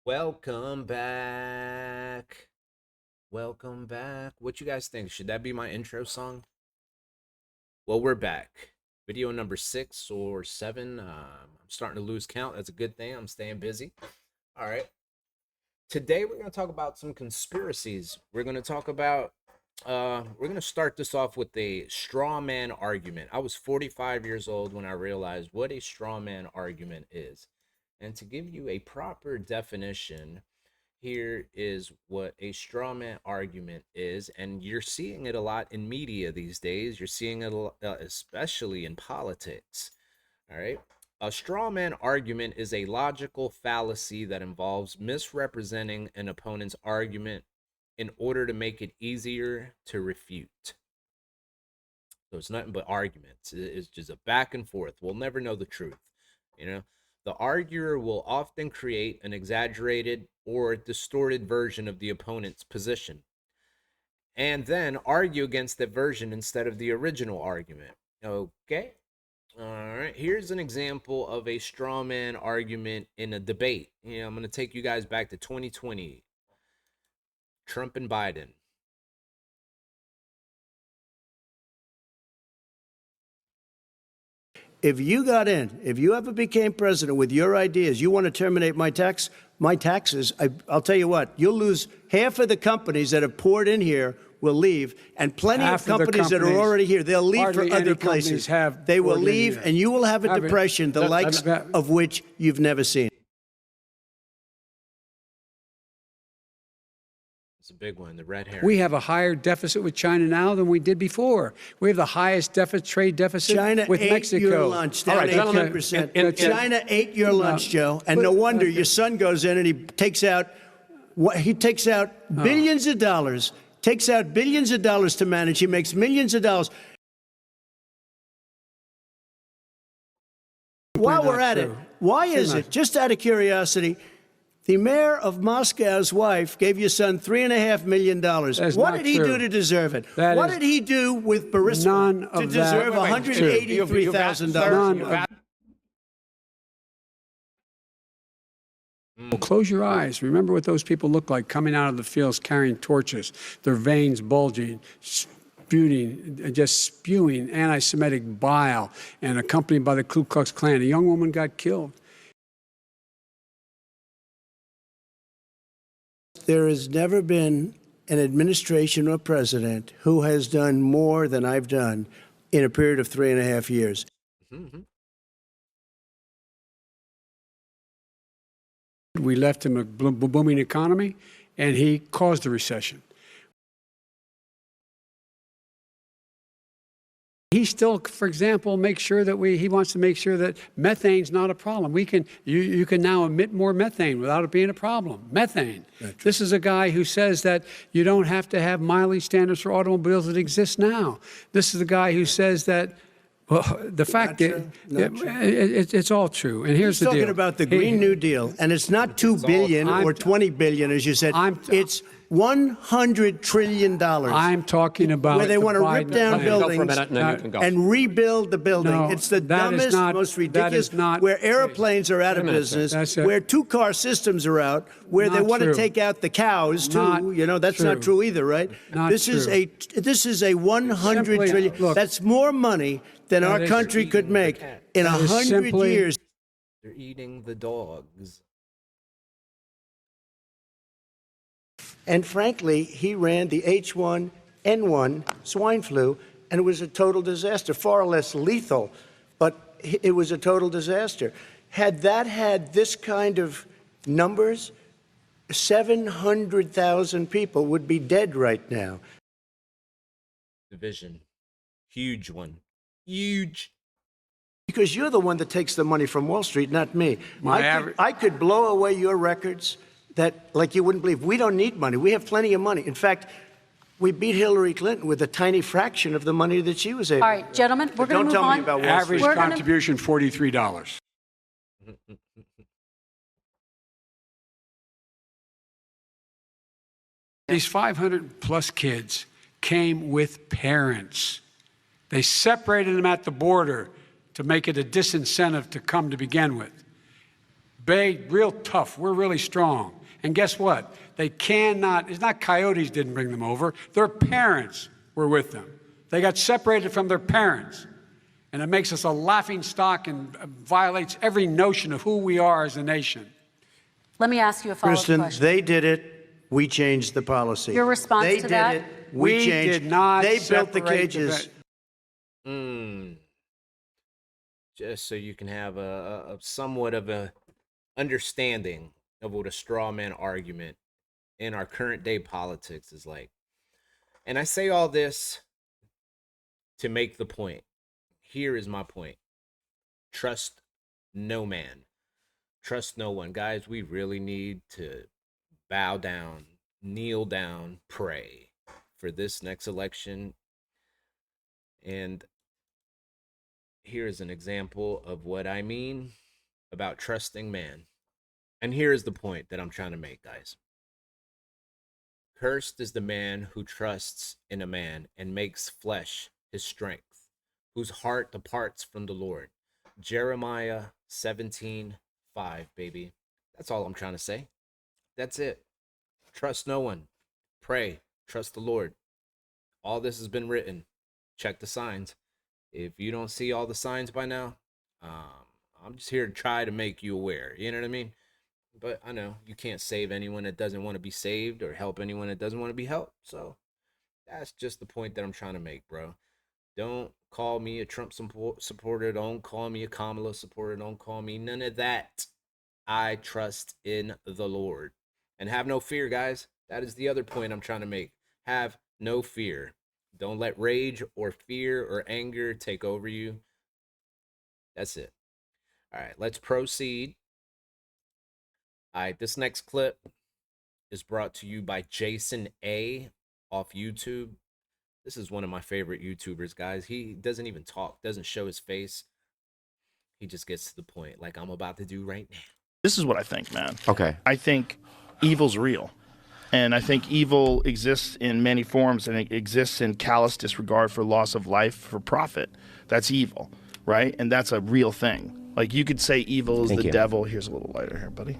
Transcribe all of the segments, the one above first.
Welcome back. Welcome back. What you guys think? Should that be my intro song? Well, we're back. Video number 6 or 7. I'm starting to lose count. That's a good thing. I'm staying busy. All right. Today we're going to talk about some conspiracies. We're going to talk about we're going to start this off with a straw man argument. I was 45 years old when I realized what a straw man argument is. And to give you a proper definition, here is what a straw man argument is. And you're seeing it a lot in media these days. You're seeing it especially in politics. All right. A straw man argument is a logical fallacy that involves misrepresenting an opponent's argument in order to make it easier to refute. So it's nothing but arguments. It's just a back and forth. We'll never know the truth. The arguer will often create an exaggerated or distorted version of the opponent's position, and then argue against that version instead of the original argument. Okay? All right. Here's an example of a straw man argument in a debate. I'm going to take you guys back to 2020. Trump and Biden. If you ever became president with your ideas, you want to terminate my taxes, I'll tell you what, you'll lose half of the companies that have poured in here will leave, and plenty of companies that are already here, they'll leave for other places. They will leave, and you will have a depression, the likes of which you've never seen. It's a big one, the red herring. We have a higher deficit with China now than we did before. We have the highest trade deficit with Mexico. China ate your lunch, down 18%. China ate your lunch, Joe, and no wonder your son goes in and he takes out billions of dollars, to manage. He makes millions of dollars. While we're at it, why is it, just out of curiosity, the mayor of Moscow's wife gave your son $3.5 million. What did he do to deserve it? What did he do with Burisma to deserve $183,000? Well, close your eyes. Remember what those people look like coming out of the fields carrying torches, their veins bulging, spewing anti-Semitic bile, and accompanied by the Ku Klux Klan. A young woman got killed. There has never been an administration or president who has done more than I've done in a period of 3.5 years. Mm-hmm. We left him a booming economy, and he caused a recession. He still, for example, he wants to make sure that methane's not a problem. You can now emit more methane without it being a problem. Methane. This is a guy who says that you don't have to have mileage standards for automobiles that exist now. This is the guy who says that, well, the fact that it's all true. And here's the deal. He's talking about the Green New Deal, and it's not $2 billion or $20 billion, as you said. It's $100 trillion. I'm talking about where they want to rip down buildings and rebuild the building. No, it's the dumbest, most ridiculous. Where airplanes are out of business, where two-car systems are out, where they want to take out the cows too. That's not true either, right? This is a $100 trillion. Look, that's more money than our country could make in 100 years. They're eating the dogs. And frankly, he ran the H1N1 swine flu, and it was a total disaster, far less lethal, but it was a total disaster. Had that had this kind of numbers, 700,000 people would be dead right now. Division. Huge one. Huge. Because you're the one that takes the money from Wall Street, not me. I could blow away your records like you wouldn't believe. We don't need money. We have plenty of money. In fact, we beat Hillary Clinton with a tiny fraction of the money that she was able to. All right, gentlemen, we're going to move on. Don't tell me about Wall Street. Average contribution, $43. These 500-plus kids came with parents. They separated them at the border to make it a disincentive to come to begin with. big, real tough. We're really strong. And guess what? They cannot, it's not coyotes didn't bring them over. Their parents were with them. They got separated from their parents. And it makes us a laughing stock and violates every notion of who we are as a nation. Let me ask you a follow-up Kristen, question. they did it. We changed the policy. Your response they to that? They did it. We changed. did not They built the separate cages. Just so you can have a somewhat of a understanding of what a straw man argument in our current day politics is like. And I say all this to make the point. Here is my point. Trust no man. Trust no one. Guys, we really need to bow down, kneel down, pray for this next election. And here is an example of what I mean about trusting man. And here is the point that I'm trying to make, guys. Cursed is the man who trusts in a man and makes flesh his strength, whose heart departs from the Lord. Jeremiah 17:5, baby. That's all I'm trying to say. That's it. Trust no one. Pray. Trust the Lord. All this has been written. Check the signs. If you don't see all the signs by now, I'm just here to try to make you aware. You know what I mean? But I know you can't save anyone that doesn't want to be saved or help anyone that doesn't want to be helped. So that's just the point that I'm trying to make, bro. Don't call me a Trump supporter. Don't call me a Kamala supporter. Don't call me none of that. I trust in the Lord. And have no fear, guys. That is the other point I'm trying to make. Have no fear. Don't let rage or fear or anger take over you. That's it. All right, let's proceed. All right, this next clip is brought to you by Jason A. off YouTube. This is one of my favorite YouTubers, guys. He doesn't even talk, doesn't show his face. He just gets to the point, like I'm about to do right now. This is what I think, man. Okay. I think evil's real. And I think evil exists in many forms, and it exists in callous disregard for loss of life for profit. That's evil, right? And that's a real thing. Like, you could say evil is the devil. Here's a little lighter here, buddy.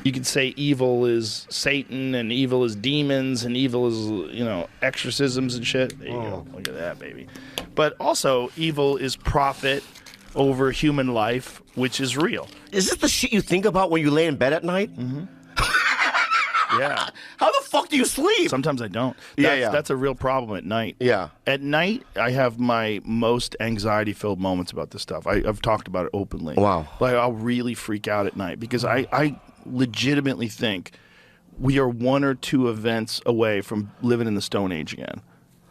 You could say evil is Satan, and evil is demons, and evil is, you know, exorcisms and shit. There you go. Look at that, baby. But also, evil is profit over human life, which is real. Is this the shit you think about when you lay in bed at night? Mm-hmm. Yeah. How the fuck do you sleep? Sometimes I don't. Yeah. That's a real problem at night. Yeah. At night, I have my most anxiety-filled moments about this stuff. I've talked about it openly. Wow. Like, I'll really freak out at night because I legitimately think we are one or two events away from living in the Stone Age again.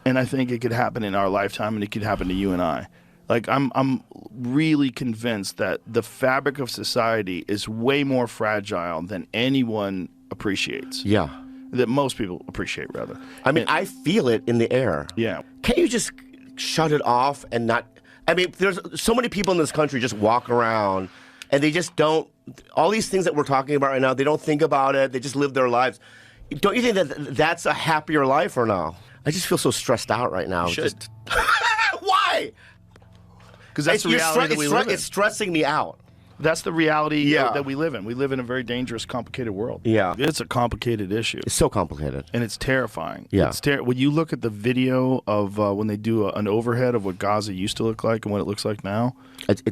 And I think it could happen in our lifetime, and it could happen to you and I. Like, I'm really convinced that the fabric of society is way more fragile than anyone appreciates. Yeah. That most people appreciate, rather. I mean, I feel it in the air. Yeah. Can you just shut it off and not... I mean, there's so many people in this country just walk around and they just don't... All these things that we're talking about right now, they don't think about it. They just live their lives. Don't you think that that's a happier life or no? I just feel so stressed out right now. You should. Just... Why? Because that's the reality that we live in. It's stressing me out. That's the reality that we live in. We live in a very dangerous, complicated world. Yeah. It's a complicated issue. It's so complicated. And it's terrifying. Yeah. When you look at the video of when they do an overhead of what Gaza used to look like and what it looks like now. It's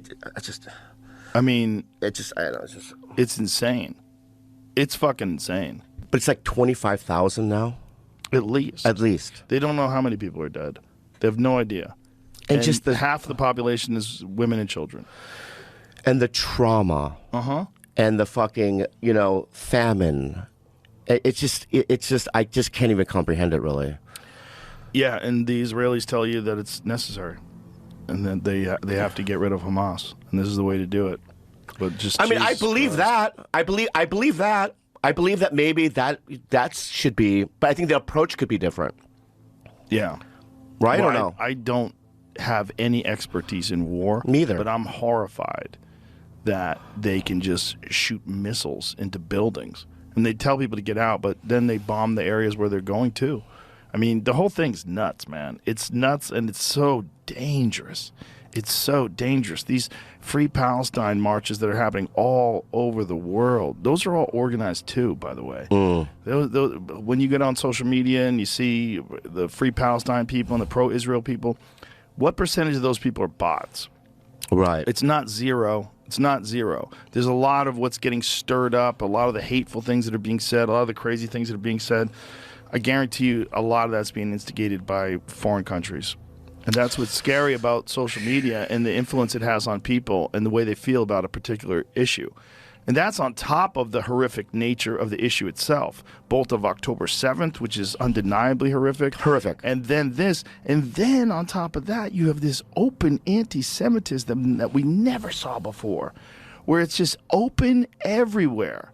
just... I mean... I don't know. It's just... It's insane. It's fucking insane. But it's like 25,000 now? At least. At least. They don't know how many people are dead. They have no idea. And just half the population is women and children. And the trauma. Uh-huh. And the fucking, famine. It's just, I just can't even comprehend it, really. Yeah, and the Israelis tell you that it's necessary. And that they have to get rid of Hamas. And this is the way to do it. But just... I mean, I believe that. I believe that. I believe that maybe that should be, but I think the approach could be different. Yeah. Right well, or no? I don't have any expertise in war. Neither. But I'm horrified that they can just shoot missiles into buildings. And they tell people to get out, but then they bomb the areas where they're going to. I mean, the whole thing's nuts, man. It's nuts, and it's so dangerous. It's so dangerous. These Free Palestine marches that are happening all over the world, those are all organized too, by the way. When you get on social media and you see the Free Palestine people and the pro-Israel people, what percentage of those people are bots? Right. It's not zero. It's not zero. There's a lot of what's getting stirred up, a lot of the hateful things that are being said, a lot of the crazy things that are being said. I guarantee you a lot of that's being instigated by foreign countries. And that's what's scary about social media and the influence it has on people and the way they feel about a particular issue. And that's on top of the horrific nature of the issue itself, both of October 7th, which is undeniably horrific. Horrific. And then this. And then on top of that, you have this open anti-Semitism that we never saw before, where it's just open everywhere.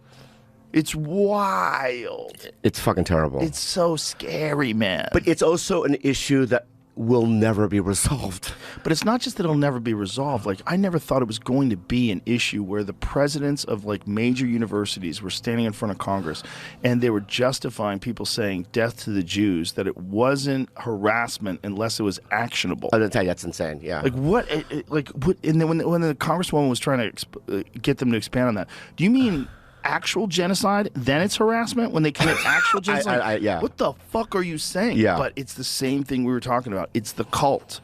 It's wild. It's fucking terrible. It's so scary, man. But it's also an issue that will never be resolved. But it's not just that it'll never be resolved. Like, I never thought it was going to be an issue where the presidents of like major universities were standing in front of Congress and they were justifying people saying death to the Jews, that it wasn't harassment unless it was actionable. I'll tell you, that's insane. Yeah. Like what? And then when the Congresswoman was trying to get them to expand on that, do you mean actual genocide? Then it's harassment when they commit actual genocide. Yeah. What the fuck are you saying? Yeah. But it's the same thing we were talking about. It's the cult.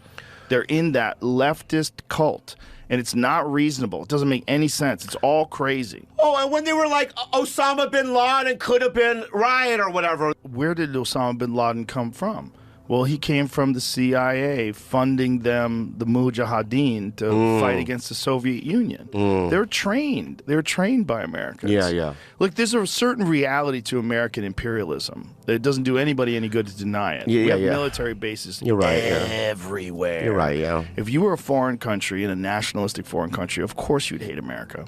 They're in that leftist cult, and it's not reasonable. It doesn't make any sense. It's all crazy. Oh, and when they were like, Osama bin Laden could have been right or whatever. Where did Osama bin Laden come from? Well, he came from the CIA funding them, the Mujahideen, to fight against the Soviet Union. They're trained. They're trained by Americans. Yeah. Look, there's a certain reality to American imperialism. It doesn't do anybody any good to deny it. We have military bases everywhere. You're right, yeah. If you were a foreign country, in a nationalistic foreign country, of course you'd hate America.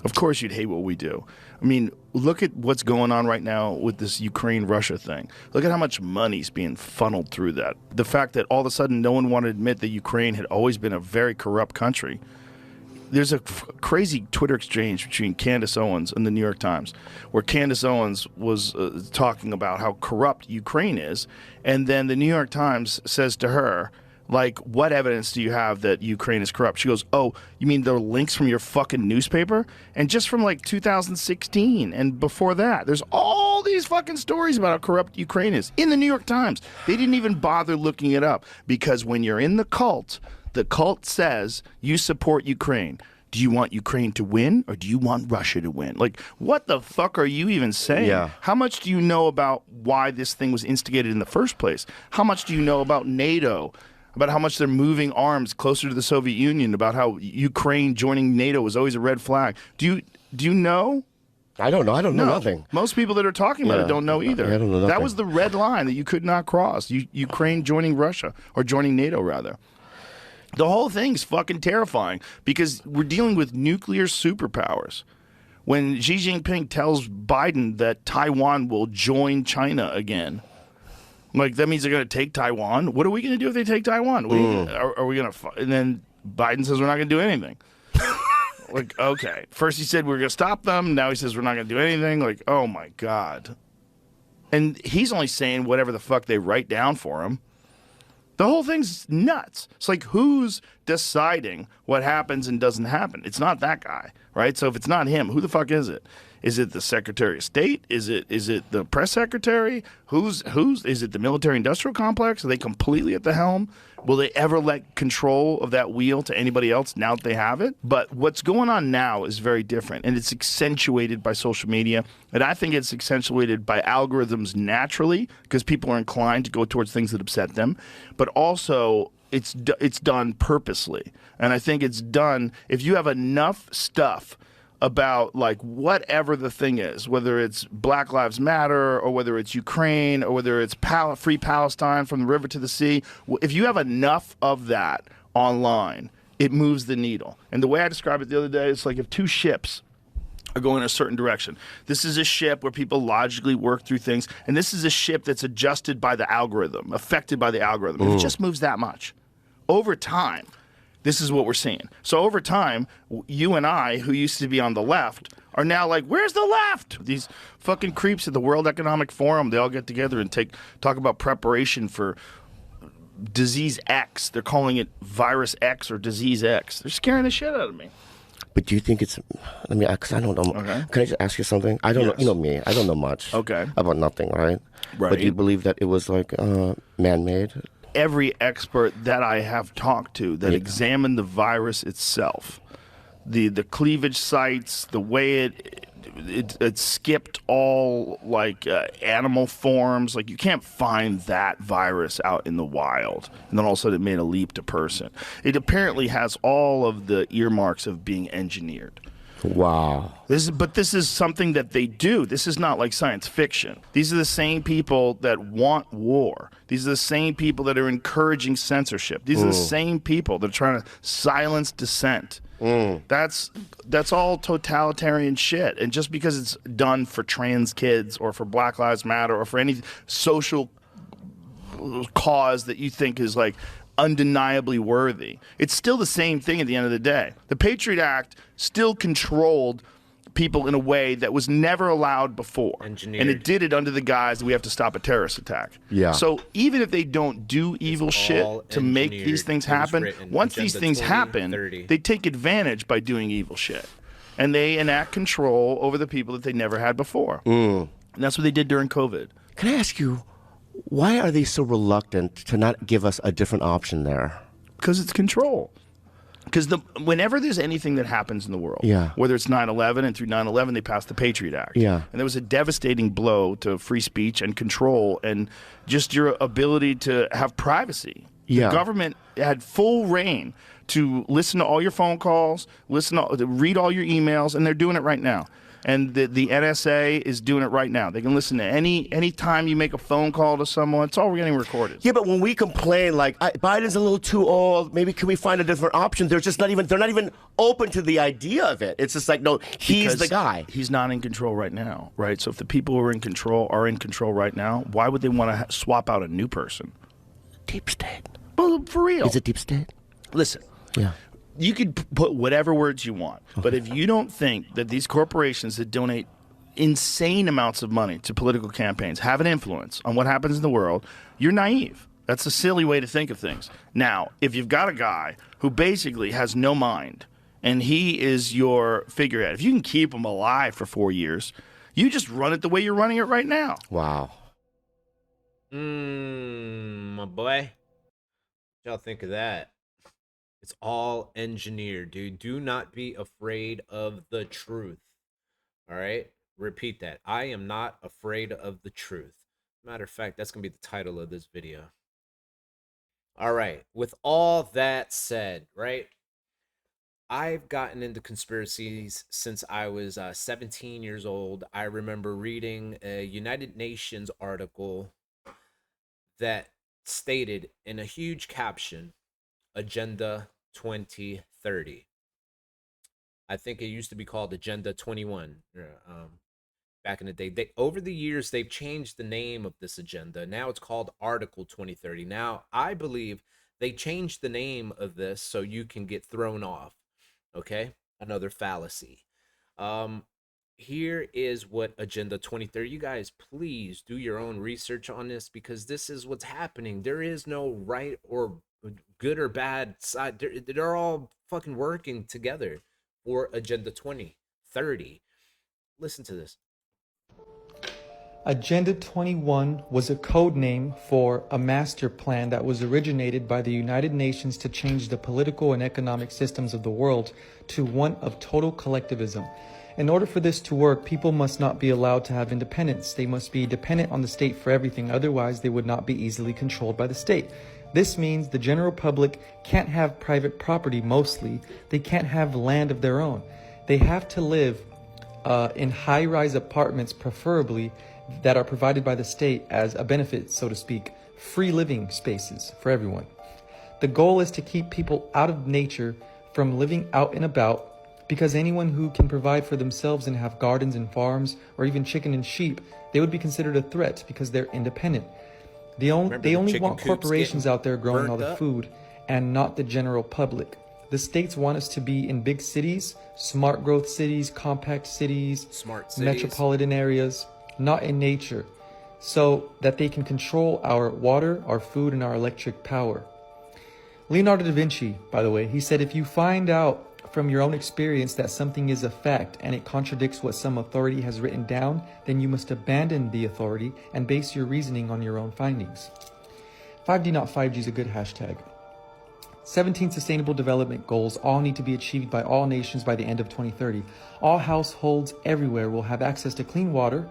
Of course you'd hate what we do. I mean, look at what's going on right now with this Ukraine-Russia thing. Look at how much money's being funneled through that. The fact that all of a sudden no one wanted to admit that Ukraine had always been a very corrupt country. There's a crazy Twitter exchange between Candace Owens and the New York Times, where Candace Owens was talking about how corrupt Ukraine is, and then the New York Times says to her, like, what evidence do you have that Ukraine is corrupt? She goes, oh, you mean the links from your fucking newspaper? And just from like 2016 and before that, there's all these fucking stories about how corrupt Ukraine is in the New York Times. They didn't even bother looking it up because when you're in the cult says you support Ukraine. Do you want Ukraine to win or do you want Russia to win? Like, what the fuck are you even saying? Yeah. How much do you know about why this thing was instigated in the first place? How much do you know about NATO? About how much they're moving arms closer to the Soviet Union, about how Ukraine joining NATO was always a red flag. Do you know? I don't know. I don't know nothing. Most people that are talking about it don't know either. I don't know nothing. That was the red line that you could not cross. Ukraine joining Russia, or joining NATO, rather. The whole thing's fucking terrifying because we're dealing with nuclear superpowers. When Xi Jinping tells Biden that Taiwan will join China again, like, that means they're going to take Taiwan. What are we going to do if they take Taiwan? Are we going to... And then Biden says we're not going to do anything. Like, okay. First he said we're going to stop them. Now he says we're not going to do anything. Like, oh, my God. And he's only saying whatever the fuck they write down for him. The whole thing's nuts. It's like, who's deciding what happens and doesn't happen? It's not that guy, right? So if it's not him, who the fuck is it? Is it the Secretary of State? Is it the press secretary? Who's is it the military industrial complex? Are they completely at the helm? Will they ever let control of that wheel to anybody else now that they have it? But what's going on now is very different, and it's accentuated by social media. And I think it's accentuated by algorithms naturally because people are inclined to go towards things that upset them. But also, it's done purposely. And I think it's done if you have enough stuff about like whatever the thing is, whether it's Black Lives Matter or whether it's Ukraine or whether it's Free Palestine from the river to the sea. If you have enough of that online, it moves the needle. And the way I described it the other day, it's like if two ships are going in a certain direction. This is a ship where people logically work through things, and this is a ship that's adjusted by the algorithm, affected by the algorithm. If it just moves that much, over time, this is what we're seeing. So over time, you and I, who used to be on the left, are now like, where's the left? These fucking creeps at the World Economic Forum, they all get together and talk about preparation for disease X. They're calling it virus X or disease X. They're scaring the shit out of me. But do you think it's? I mean, because I don't know. Okay. Can I just ask you something? I don't know. Yes. You know me. I don't know much. Okay. About nothing, right? Right. But do you believe that it was like man-made? Every expert that I have talked to that examined the virus itself, the cleavage sites, the way it skipped all like animal forms, like you can't find that virus out in the wild, and then all of a sudden it made a leap to person. It apparently has all of the earmarks of being engineered. Wow. This is something that they do. This is not like science fiction. These are the same people that want war. These are the same people that are encouraging censorship. These are the same people that are trying to silence dissent. That's all totalitarian shit. And just because it's done for trans kids or for Black Lives Matter or for any social cause that you think is like undeniably worthy, it's still the same thing at the end of the day. The Patriot Act still controlled people in a way that was never allowed before. Engineered. And it did it under the guise that we have to stop a terrorist attack. Yeah. So even if they don't do evil shit to make these things happen, once these things happen, they take advantage by doing evil shit. And they enact control over the people that they never had before. And that's what they did during COVID. Can I ask you, why are they so reluctant to not give us a different option there? Because it's control. Because whenever there's anything that happens in the world, whether it's 9/11, and through 9/11 they passed the Patriot Act, and there was a devastating blow to free speech and control and just your ability to have privacy. The government had full reign to listen to all your phone calls, read all your emails, and they're doing it right now. And the NSA is doing it right now. They can listen to any time you make a phone call to someone. It's all getting recorded. Yeah, but when we complain like Biden's a little too old, maybe can we find a different option? They're not even open to the idea of it. It's just like, no, he's the guy. He's not in control right now, right? So if the people who are in control right now, why would they want to swap out a new person? Deep state. Well, for real. Is it deep state? Listen. Yeah. You could put whatever words you want, but if you don't think that these corporations that donate insane amounts of money to political campaigns have an influence on what happens in the world, you're naive. That's a silly way to think of things. Now, if you've got a guy who basically has no mind and he is your figurehead, if you can keep him alive for 4 years, you just run it the way you're running it right now. Wow. My boy. What y'all think of that? It's all engineered, dude. Do not be afraid of the truth. All right? Repeat that. I am not afraid of the truth. Matter of fact, that's going to be the title of this video. All right. With all that said, right? I've gotten into conspiracies since I was 17 years old. I remember reading a United Nations article that stated in a huge caption, Agenda 2030. I think it used to be called Agenda 21 back in the day. Over the years, they've changed the name of this agenda. Now it's called Article 2030. Now, I believe they changed the name of this so you can get thrown off. Okay? Another fallacy. Here is what Agenda 2030. You guys, please do your own research on this because this is what's happening. There is no right or good or bad side. They're all fucking working together for Agenda 2030. Listen to this. Agenda 21 was a code name for a master plan that was originated by the United Nations to change the political and economic systems of the world to one of total collectivism. In order for this to work, people must not be allowed to have independence. They must be dependent on the state for everything, otherwise they would not be easily controlled by the state. This means the general public can't have private property mostly. They can't have land of their own. They have to live in high-rise apartments, preferably, that are provided by the state as a benefit, so to speak, free living spaces for everyone. The goal is to keep people out of nature from living out and about, because anyone who can provide for themselves and have gardens and farms, or even chicken and sheep, they would be considered a threat because they're independent. They only want corporations out there growing all the food and not the general public. The states want us to be in big cities, smart growth cities, compact cities, metropolitan areas, not in nature. so that they can control our water, our food, and our electric power. Leonardo da Vinci, by the way, he said, if you find out from your own experience that something is a fact and it contradicts what some authority has written down, then you must abandon the authority and base your reasoning on your own findings. 5D not 5G is a good hashtag. 17 Sustainable Development Goals all need to be achieved by all nations by the end of 2030. All households everywhere will have access to clean water,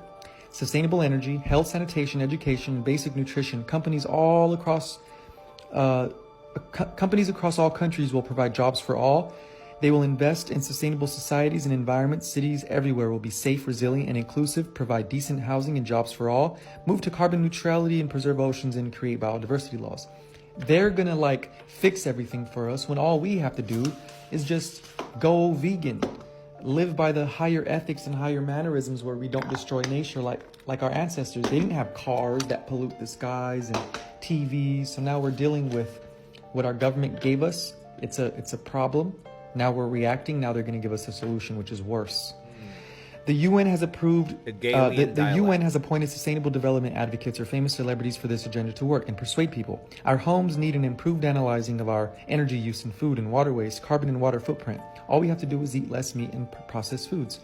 sustainable energy, health, sanitation, education, basic nutrition. Companies across all countries will provide jobs for all. They will invest in sustainable societies and environments. Cities everywhere will be safe, resilient, and inclusive, provide decent housing and jobs for all, move to carbon neutrality and preserve oceans, and create biodiversity laws. They're gonna fix everything for us when all we have to do is just go vegan, live by the higher ethics and higher mannerisms where we don't destroy nature like our ancestors. They didn't have cars that pollute the skies and TVs. So now we're dealing with what our government gave us. It's a problem. Now we're reacting. Now they're going to give us a solution, which is worse. The UN has approved, the UN has appointed sustainable development advocates or famous celebrities for this agenda to work and persuade people. Our homes need an improved analyzing of our energy use in food and water waste, carbon and water footprint. All we have to do is eat less meat and processed foods.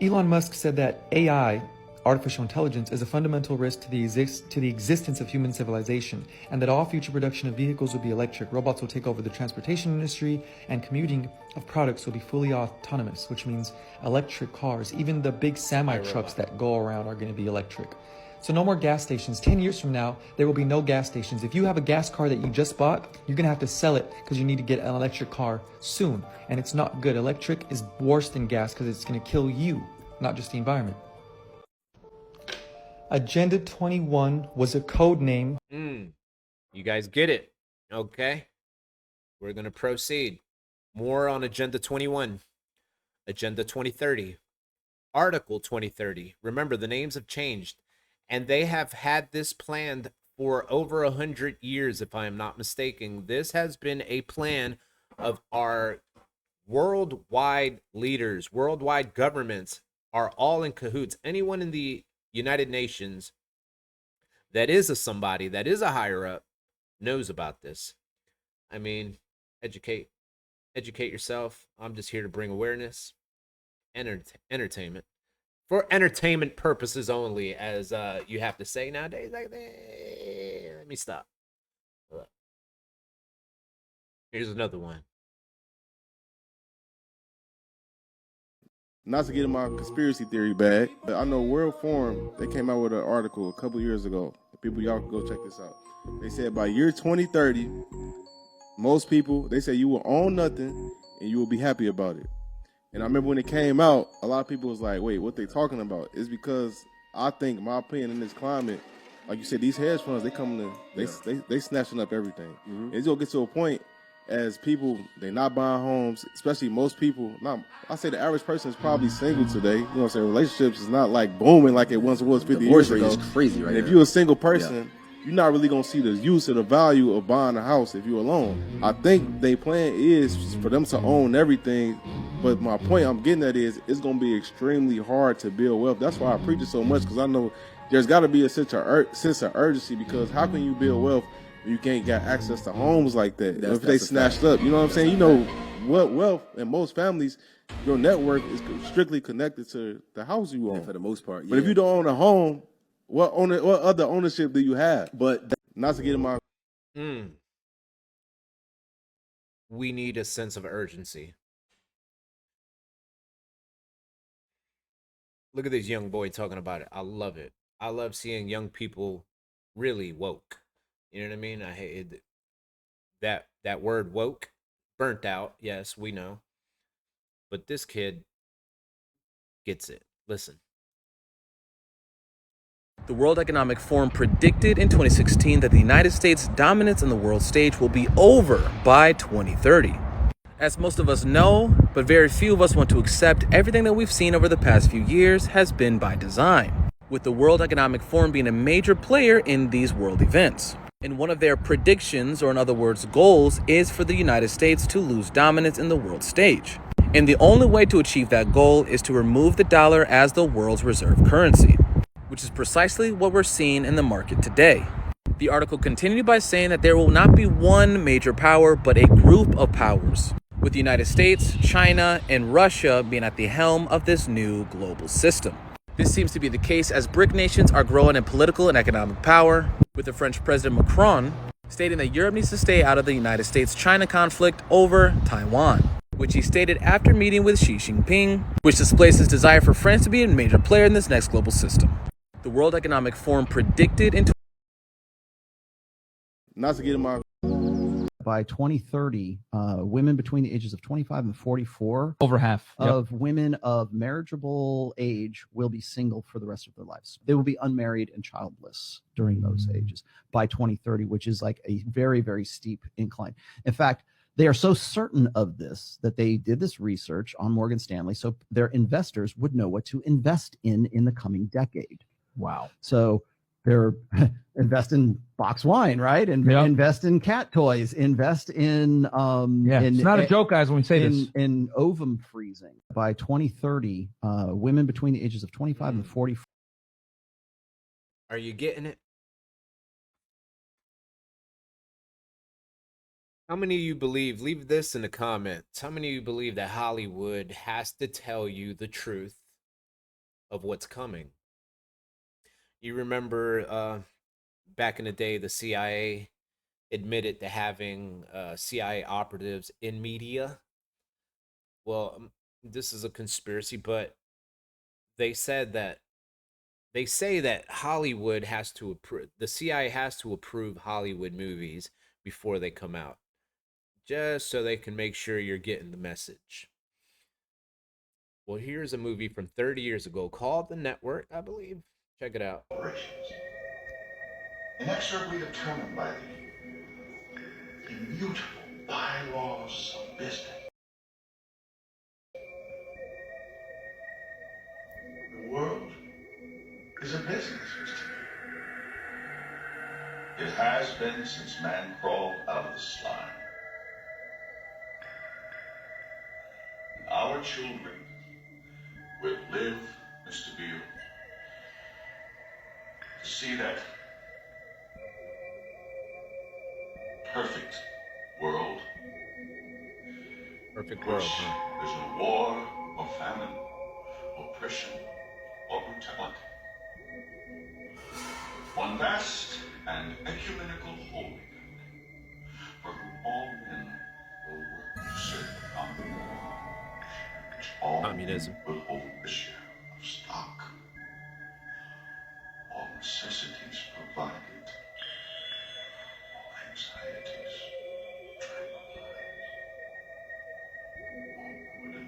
Elon Musk said that AI, artificial intelligence, is a fundamental risk to the existence of human civilization, and that all future production of vehicles will be electric. Robots will take over the transportation industry, and commuting of products will be fully autonomous, which means electric cars. Even the big semi-trucks that go around are going to be electric. So no more gas stations. 10 years from now, there will be no gas stations. If you have a gas car that you just bought, you're going to have to sell it because you need to get an electric car soon. And it's not good. Electric is worse than gas because it's going to kill you, not just the environment. Agenda 21 was a code name. You guys get it. Okay. We're going to proceed. More on Agenda 21. Agenda 2030. Article 2030. Remember, the names have changed. And they have had this planned for over 100 years, if I am not mistaken. This has been a plan of our worldwide leaders, worldwide governments are all in cahoots. Anyone in the United Nations that is a somebody, that is a higher up, knows about this. I mean, educate yourself. I'm just here to bring awareness and entertainment. For entertainment purposes only, as you have to say nowadays. Let me stop. Here's another one. Not to get in my conspiracy theory bag, but I know World Forum, they came out with an article a couple years ago. People, y'all can go check this out. They said by year 2030, most people, they say you will own nothing and you will be happy about it. And I remember when it came out, a lot of people was like, wait, what they talking about? It's because I think, my opinion, in this climate, like you said, these hedge funds, they snatching up everything. Mm-hmm. It's going to get to a point as people, they not buying homes, especially most people. I say the average person is probably single today. You know what I'm saying? Relationships is not like booming like it once was 50 years ago. Is crazy right and now. If you're a single person, you're not really going to see the use or the value of buying a house if you're alone. I think their plan is for them to own everything. But my point I'm getting at is it's going to be extremely hard to build wealth. That's why I preach it so much, because I know there's got to be a sense of urgency, because how can you build wealth if you can't get access to homes like that? If they snatched up, you know what I'm saying? You know what wealth in most families, your network is strictly connected to the house you own. For the most part, yeah. But if you don't own a home, what other ownership do you have? But not to get in my... We need a sense of urgency. Look at this young boy talking about it. I love it. I love seeing young people really woke. You know what I mean? I hate that word woke, burnt out. Yes, we know. But this kid gets it. Listen. The World Economic Forum predicted in 2016 that the United States' dominance on the world stage will be over by 2030. As most of us know, but very few of us want to accept, everything that we've seen over the past few years has been by design, with the World Economic Forum being a major player in these world events. And one of their predictions, or in other words, goals, is for the United States to lose dominance in the world stage. And the only way to achieve that goal is to remove the dollar as the world's reserve currency. which is precisely what we're seeing in the market today. The article continued by saying that there will not be one major power, but a group of powers, with the United States, China, and Russia being at the helm of this new global system. This seems to be the case as BRIC nations are growing in political and economic power, with the French President Macron stating that Europe needs to stay out of the United States-China conflict over Taiwan, which he stated after meeting with Xi Jinping, which displays his desire for France to be a major player in this next global system. The World Economic Forum predicted in Not to get in my by 2030, women between the ages of 25 and 44, over half of women of marriageable age will be single for the rest of their lives. They will be unmarried and childless during those ages by 2030, which is like a very, very steep incline. In fact, they are so certain of this that they did this research on Morgan Stanley so their investors would know what to invest in the coming decade. Wow. So they're invest in box wine, right? And invest in cat toys, invest in it's not a joke, guys, when we say this. In ovum freezing. By 2030, women between the ages of 25 and 44. Are you getting it? How many of you believe, leave this in the comments, how many of you believe that Hollywood has to tell you the truth of what's coming? You remember back in the day, the CIA admitted to having CIA operatives in media. Well, this is a conspiracy, but they say that Hollywood has to approve, the CIA has to approve Hollywood movies before they come out, just so they can make sure you're getting the message. Well, here's a movie from 30 years ago called The Network, I believe. Check it out. Inexorably determined by the immutable bylaws of business. The world is a business, Mr. It has been since man crawled out of the slime. Our children will live, Mr. Beale, to see that perfect world. Perfect world, huh? There's no war or famine, oppression or brutality. One vast and ecumenical holy family, for whom all men will work to serve the common good, which all Communism. men will hold a share of stock. All necessities provided, all anxieties tranquilized, all burden.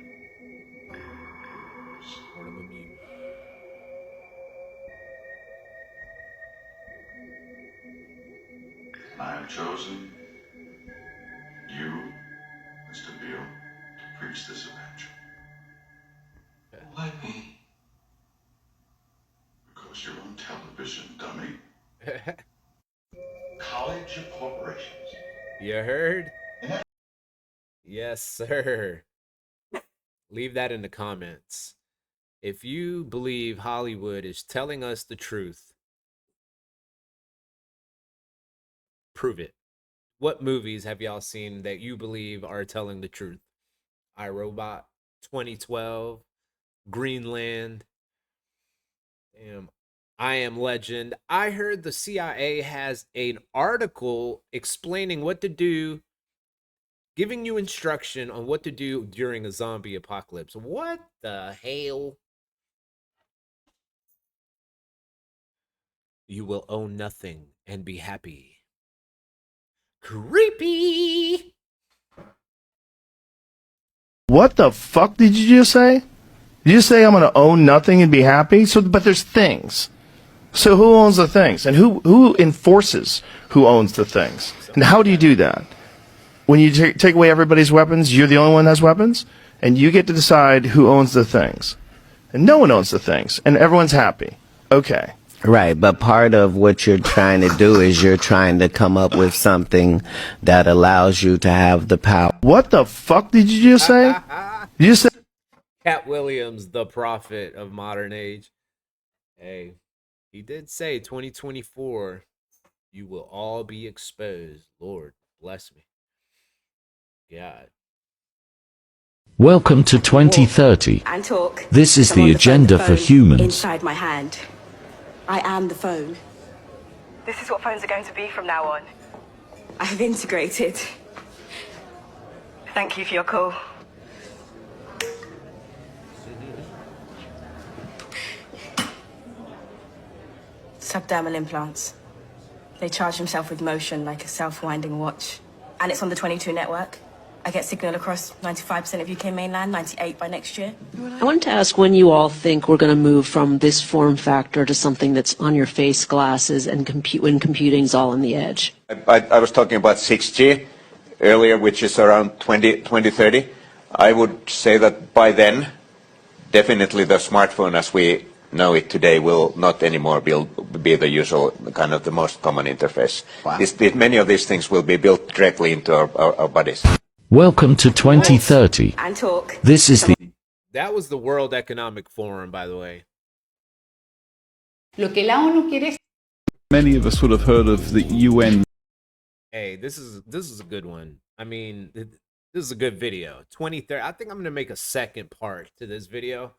I have chosen you, Mr. Beale, to preach this evangel. Why me? Because you're on television, dummy. College of Corporations. You heard? Yes, sir. Leave that in the comments. If you believe Hollywood is telling us the truth, prove it. What movies have y'all seen that you believe are telling the truth? iRobot, 2012, Greenland, I Am Legend. I heard the CIA has an article explaining what to do, giving you instruction on what to do during a zombie apocalypse. What the hell? You will own nothing and be happy. Creepy. What the fuck did you just say? Did you say I'm going to own nothing and be happy? So, but there's things. So who owns the things? And who enforces who owns the things? And how do you do that? When you take away everybody's weapons, you're the only one that has weapons? And you get to decide who owns the things. And no one owns the things. And everyone's happy. Okay. Right, but part of what you're trying to do is you're trying to come up with something that allows you to have the power. What the fuck did you just say? Did you say Cat Williams, the prophet of modern age. Hey, He did say 2024, you will all be exposed. Lord, bless me. God. Welcome to 2030. And talk. This is I'm on the the phone, agenda for humans. inside my hand. I am the phone. This is what phones are going to be from now on. I have integrated. Thank you for your call. Subdermal implants. They charge himself with motion like a self-winding watch. And it's on the 22 network. I get signal across 95% of UK mainland, 98 by next year. I wanted to ask when you all think we're going to move from this form factor to something that's on your face glasses and when computing's all on the edge. I was talking about 6G earlier, which is around 2030. I would say that by then, definitely the smartphone as we know it today will not anymore be the usual kind of the most common interface. Wow. Many of these things will be built directly into our bodies. Welcome to 2030. And talk. This is the That was the World Economic Forum, by the way. Lo que la ONU quiere. Many of us would have heard of the UN. Hey, this is a good one. I mean, this is a good video. 2030. I think I'm gonna make a second part to this video,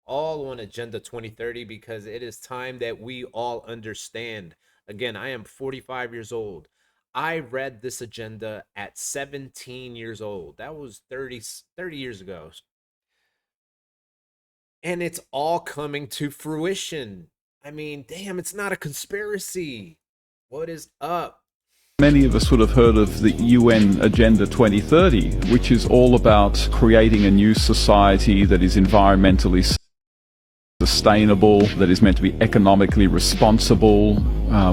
all on Agenda 2030, because it is time that we all understand. Again, I am 45 years old. I read this agenda at 17 years old. That was 30 years ago. And it's all coming to fruition. I mean, damn, it's not a conspiracy. What is up? Many of us would have heard of the UN Agenda 2030, which is all about creating a new society that is environmentally sustainable, that is meant to be economically responsible,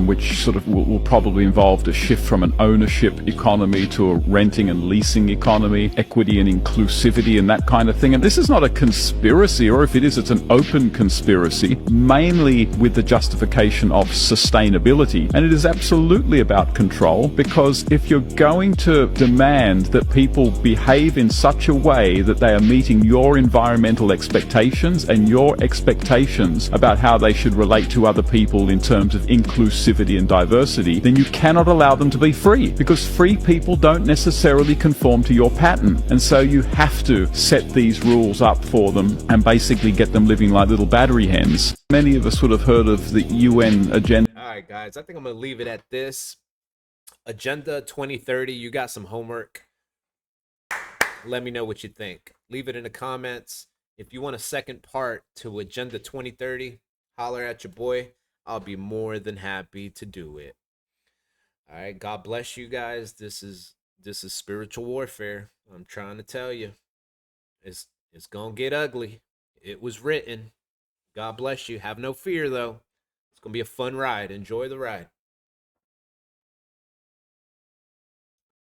which sort of will probably involve a shift from an ownership economy to a renting and leasing economy, equity and inclusivity and that kind of thing. And this is not a conspiracy, or if it is, it's an open conspiracy, mainly with the justification of sustainability. And it is absolutely about control, because if you're going to demand that people behave in such a way that they are meeting your environmental expectations and your expectations about how they should relate to other people in terms of inclusivity and diversity, then you cannot allow them to be free, because free people don't necessarily conform to your pattern. And so you have to set these rules up for them and basically get them living like little battery hens. Many of us would have heard of the UN Agenda. All right, guys, I think I'm going to leave it at this. Agenda 2030, you got some homework. Let me know what you think. Leave it in the comments. If you want a second part to Agenda 2030, holler at your boy. I'll be more than happy to do it. All right, God bless you guys. This is spiritual warfare. I'm trying to tell you. It's going to get ugly. It was written. God bless you. Have no fear, though. It's going to be a fun ride. Enjoy the ride.